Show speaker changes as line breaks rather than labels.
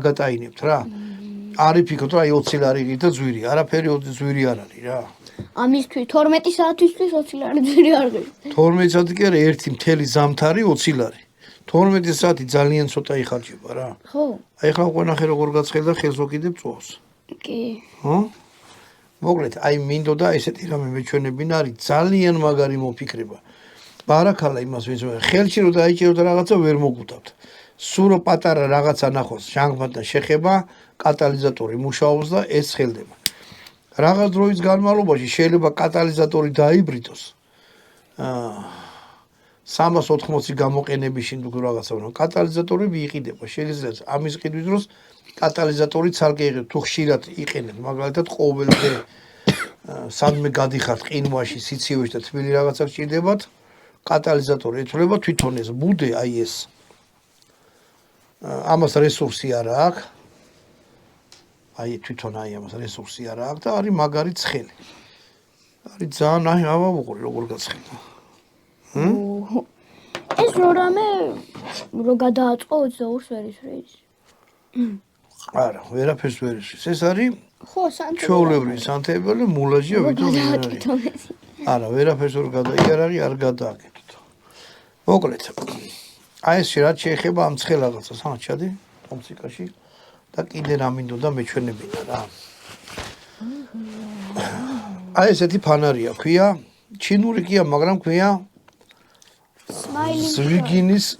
გატაინებთ რა. არის ფიქრობთ რა 20 ლარი ღირს და ძვირი, არაფერი ძვირი არ არის რა.
ამისთვის 12 საათისთვის 20 ლარი ძვირი არ ღირს.
12 საათი კი არა, ერთი მთელი ზამთარი 20 ლარი. 12 საათი ძალიან ცოტა იხარჯება რა.
ხო.
აი ხა უკვე ნახე როგორ გაცხელდა ხელს ვოკიდებ წვავს.
კი.
ხო? მოკლედ, აი მინდოდა ესეთი რამე მეჩვენებინა არის ძალიან მაგარი მოფიქრება. ბარაქალა იმას ვინც ხელში რო დაიჭიროთ რაღაცა ვერ მოგუტავთ. სულ რო პატარა რაღაცა ნახოს ჟანგბადთან შეხება, კატალიზატორი მუშაობს და ეს ცხელდება. რაღაც დროის განმავლობაში შეიძლება კატალიზატორი დაიბრიტოს. 380 გამოყენების შინ თუ რაღაცა უნდა კატალიზატორები იყიდება. შეიძლება ამის ყიდვის დროს კატალიზატორი ცალკე იყიდეთ, თუ ხშირად იყენებთ, მაგალითად ყოველდღე სადმე გადიხართ ყინვაში, სიცივეში და თბილი რაღაცა გჭირდებათ, კატალიზატორი ეთვლება თვითონ ეს ბუდე, აი ეს. ამას რესურსი არ აქვს. აი თვითონ აი ამას რესურსი არ აქვს და არის მაგარი ცხელი. არის ძალიან აი ავაუყური როგორ გაცხელდა.
ეს რამე რო გადააწყო 22 ვერის რეიზი.
არა, ვერაფერს ვერ ისვის. ეს არის
ხო, სანთები.
ჩვეულებრივი სანთებელი მულაჟია ვიდრე
გადააკეთონ ეს.
არა, ვერაფერს ვერ გადაიარაღი, არ გადააკეთოთ. მოკლედ. აი ეს რაც შეეხება ამ ცხელ რაღაცას, ჩადი მუსიკაში და კიდე რა მინდოდა მეჩვენებინა რა. აი ესეთი ფანარია, ქვია, ჩინური კია, მაგრამ ქვია
სმაილი
ზვიგინის